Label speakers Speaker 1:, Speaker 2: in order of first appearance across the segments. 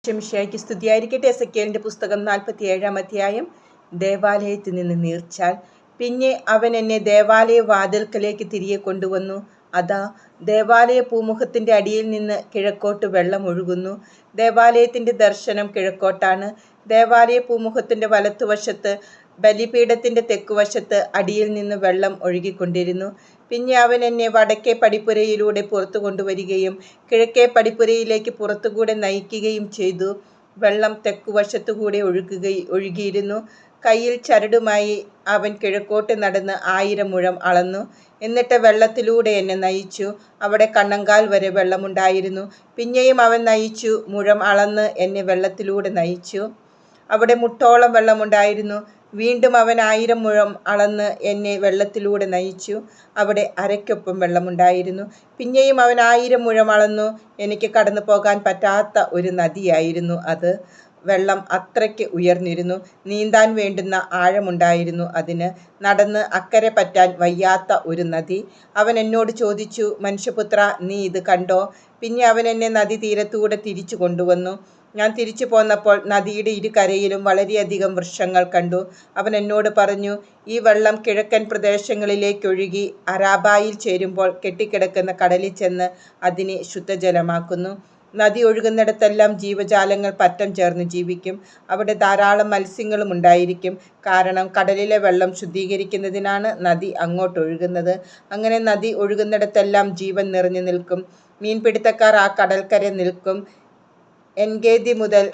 Speaker 1: ശംശയ്ക്ക് സ്തുതിയായിരിക്കട്ടെ. എസെക്കിയേലിന്റെ പുസ്തകം 47-ാം അധ്യായം. ദേവാലയത്തിൽ നിന്ന് നീർച്ചാൽ. പിന്നെ അവൻ എന്നെ ദേവാലയ വാതിൽക്കലേക്ക് തിരികെ കൊണ്ടുവന്നു. അതാ, ദേവാലയ പൂമുഖത്തിന്റെ അടിയിൽ നിന്ന് കിഴക്കോട്ട് വെള്ളം ഒഴുകുന്നു. ദേവാലയത്തിന്റെ ദർശനം കിഴക്കോട്ടാണ്. ദേവാലയ പൂമുഖത്തിന്റെ വലത്തുവശത്ത്, ബലിപീഠത്തിന്റെ തെക്കുവശത്ത് അടിയിൽ നിന്ന് വെള്ളം ഒഴുകിക്കൊണ്ടിരുന്നു. പിന്നെ അവൻ എന്നെ വടക്കേ പടിപ്പുരയിലൂടെ പുറത്തു കൊണ്ടുവരികയും കിഴക്കേ പടിപ്പുരയിലേക്ക് പുറത്തുകൂടെ നയിക്കുകയും ചെയ്തു. വെള്ളം തെക്കുവശത്തുകൂടെ ഒഴുകിയിരുന്നു. കയ്യിൽ ചരടുമായി അവൻ കിഴക്കോട്ട് നടന്ന് 1000 മുഴം അളന്നു. എന്നിട്ട് വെള്ളത്തിലൂടെ എന്നെ നയിച്ചു. അവിടെ കണ്ണങ്കാൽ വരെ വെള്ളമുണ്ടായിരുന്നു. പിന്നെയും അവൻ നയിച്ചു, മുഴം അളന്ന് എന്നെ വെള്ളത്തിലൂടെ നയിച്ചു. അവിടെ മുട്ടോളം വെള്ളമുണ്ടായിരുന്നു. വീണ്ടും അവൻ 1000 മുഴം അളന്ന് എന്നെ വെള്ളത്തിലൂടെ നയിച്ചു. അവിടെ അരയ്ക്കൊപ്പം വെള്ളമുണ്ടായിരുന്നു. പിന്നെയും അവൻ 1000 മുഴം അളന്നു. എനിക്ക് കടന്നു പോകാൻ പറ്റാത്ത ഒരു നദിയായിരുന്നു അത്. വെള്ളം അത്രയ്ക്ക് ഉയർന്നിരുന്നു. നീന്താൻ വേണ്ടുന്ന ആഴമുണ്ടായിരുന്നു അതിന്. നടന്ന് അക്കരെ പറ്റാൻ വയ്യാത്ത ഒരു നദി. അവൻ എന്നോട് ചോദിച്ചു, മനുഷ്യപുത്ര, നീ ഇത് കണ്ടോ? പിന്നെ അവൻ എന്നെ നദീതീരത്തൂടെ തിരിച്ചു കൊണ്ടുവന്നു. ഞാൻ തിരിച്ചു പോന്നപ്പോൾ നദിയുടെ ഇരുകരയിലും വളരെയധികം വൃക്ഷങ്ങൾ കണ്ടു. അവൻ എന്നോട് പറഞ്ഞു, ഈ വെള്ളം കിഴക്കൻ പ്രദേശങ്ങളിലേക്കൊഴുകി അരാബായിൽ ചേരുമ്പോൾ കെട്ടിക്കിടക്കുന്ന കടലിൽ ചെന്ന് അതിനെ ശുദ്ധജലമാക്കുന്നു. നദി ഒഴുകുന്നിടത്തെല്ലാം ജീവജാലങ്ങൾ പറ്റം ചേർന്ന് ജീവിക്കും. അവിടെ ധാരാളം മത്സ്യങ്ങളും ഉണ്ടായിരിക്കും. കാരണം കടലിലെ വെള്ളം ശുദ്ധീകരിക്കുന്നതിനാണ് നദി അങ്ങോട്ടൊഴുകുന്നത്. അങ്ങനെ നദി ഒഴുകുന്നിടത്തെല്ലാം ജീവൻ നിറഞ്ഞു നിൽക്കും. മീൻപിടുത്തക്കാർ ആ കടൽക്കരെ നിൽക്കും. എൻഗേദി മുതൽ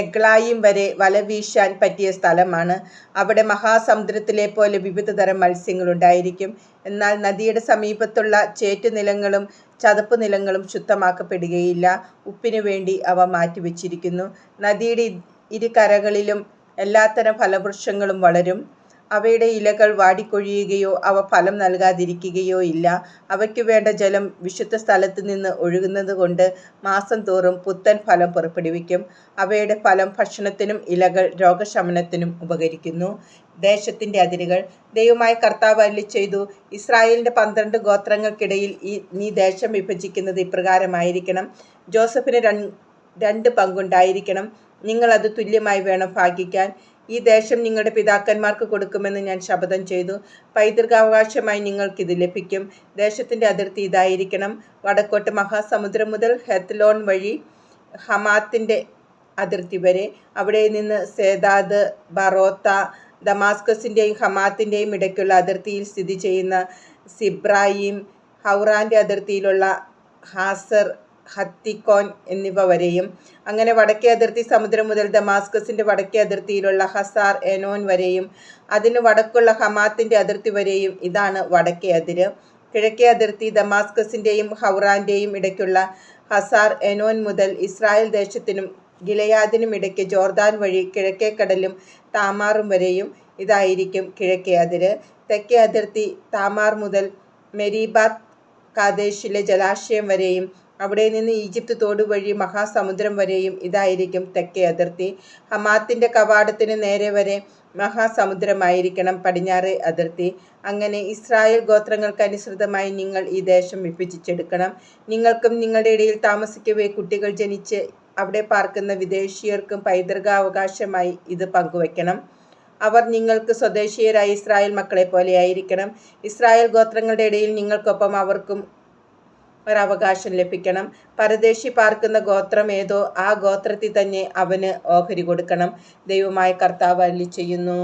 Speaker 1: എഗ്ലായിം വരെ വല വീശാൻ പറ്റിയ സ്ഥലമാണ്. അവിടെ മഹാസമുദ്രത്തിലെ പോലെ വിവിധതരം മത്സ്യങ്ങളുണ്ടായിരിക്കും. എന്നാൽ നദിയുടെ സമീപത്തുള്ള ചേറ്റുനിലങ്ങളും ചതുപ്പ് നിലങ്ങളും ശുദ്ധമാക്കപ്പെടുകയില്ല. ഉപ്പിനു വേണ്ടി അവ മാറ്റിവെച്ചിരിക്കുന്നു. നദിയുടെ ഇരുകരകളിലും എല്ലാത്തരം ഫലവൃക്ഷങ്ങളും വളരും. അവയുടെ ഇലകൾ വാടിക്കൊഴിയുകയോ അവ ഫലം നൽകാതിരിക്കുകയോ ഇല്ല. അവയ്ക്കു വേണ്ട ജലം വിശുദ്ധ സ്ഥലത്ത് നിന്ന് ഒഴുകുന്നത് കൊണ്ട് മാസം തോറും പുത്തൻ ഫലം പുറപ്പെടുവിക്കും. അവയുടെ ഫലം ഭക്ഷണത്തിനും ഇലകൾ രോഗശമനത്തിനും ഉപകരിക്കുന്നു. ദേശത്തിന്റെ അതിരുകൾ. ദൈവമായ കർത്താവ് അരുളിച്ചെയ്തു, ഇസ്രായേലിന്റെ 12 ഗോത്രങ്ങൾക്കിടയിൽ നീ ദേശം വിഭജിക്കുന്നത് ഇപ്രകാരമായിരിക്കണം. ജോസഫിന് 2 പങ്കുണ്ടായിരിക്കണം. നിങ്ങൾ അത് തുല്യമായി വേണം ഭാഗിക്കാൻ. ഈ ദേശം നിങ്ങളുടെ പിതാക്കന്മാർക്ക് കൊടുക്കുമെന്ന് ഞാൻ ശപഥം ചെയ്തു. പൈതൃകാവകാശമായി നിങ്ങൾക്കിത് ലഭിക്കും. ദേശത്തിന്റെ അതിർത്തി ഇതായിരിക്കണം. വടക്കോട്ട് മഹാസമുദ്രം മുതൽ ഹെത്ലോൻ വഴി ഹമാത്തിന്റെ അതിർത്തി വരെ. അവിടെ നിന്ന് സേദാദ്, ബറോത്ത, ദമാസ്കസിന്റെയും ഹമാത്തിന്റെയും ഇടയ്ക്കുള്ള അതിർത്തിയിൽ സ്ഥിതി ചെയ്യുന്ന സിബ്രായിം, ഹൗറാന്റെ അതിർത്തിയിലുള്ള ഹാസർ ഹത്തിക്കോൻ എന്നിവ വരെയും. അങ്ങനെ വടക്കേ അതിർത്തി സമുദ്രം മുതൽ ദമാസ്കസിന്റെ വടക്കേ അതിർത്തിയിലുള്ള ഹസാർ എനോൻ വരെയും അതിന് വടക്കുള്ള ഹമാത്തിന്റെ അതിർത്തി വരെയും. ഇതാണ് വടക്കേ അതിര്. കിഴക്കേ അതിർത്തി ദമാസ്കസിന്റെയും ഹൗറാന്റെയും ഇടയ്ക്കുള്ള ഹസാർ എനോൻ മുതൽ ഇസ്രായേൽ ദേശത്തിനും ഗിലെയാദിനും ഇടയ്ക്ക് ജോർദാൻ വഴി കിഴക്കേ കടലും താമാറും വരെയും. ഇതായിരിക്കും കിഴക്കേ അതിര്. തെക്കേ അതിർത്തി താമാർ മുതൽ മെരീബാത്ത് കാദേശിലെ ജലാശയം വരെയും അവിടെ നിന്ന് ഈജിപ്ത് തോട് വഴി മഹാസമുദ്രം വരെയും. ഇതായിരിക്കും തെക്കേ അതിർത്തി. ഹമാത്തിന്റെ കവാടത്തിന് നേരെ വരെ മഹാസമുദ്രമായിരിക്കണം പടിഞ്ഞാറേ അതിർത്തി. അങ്ങനെ ഇസ്രായേൽ ഗോത്രങ്ങൾക്ക് അനുസൃതമായി നിങ്ങൾ ഈ ദേശം വിഭജിച്ചെടുക്കണം. നിങ്ങൾക്കും നിങ്ങളുടെ ഇടയിൽ താമസിക്കവേ കുട്ടികൾ ജനിച്ച് അവിടെ പാർക്കുന്ന വിദേശീയർക്കും പൈതൃകാവകാശമായി ഇത് പങ്കുവയ്ക്കണം. അവർ നിങ്ങൾക്ക് സ്വദേശീയരായ ഇസ്രായേൽ മക്കളെ പോലെയായിരിക്കണം. ഇസ്രായേൽ ഗോത്രങ്ങളുടെ ഇടയിൽ നിങ്ങൾക്കൊപ്പം അവർക്കും ഒരവകാശം ലഭിക്കണം. പരദേശി പാർക്കുന്ന ഗോത്രം ഏതോ ആ ഗോത്രത്തിൽ തന്നെ അവന് ഓഹരി കൊടുക്കണം. ദൈവമായ കർത്താവ് അരുളിച്ചെയ്യുന്നു.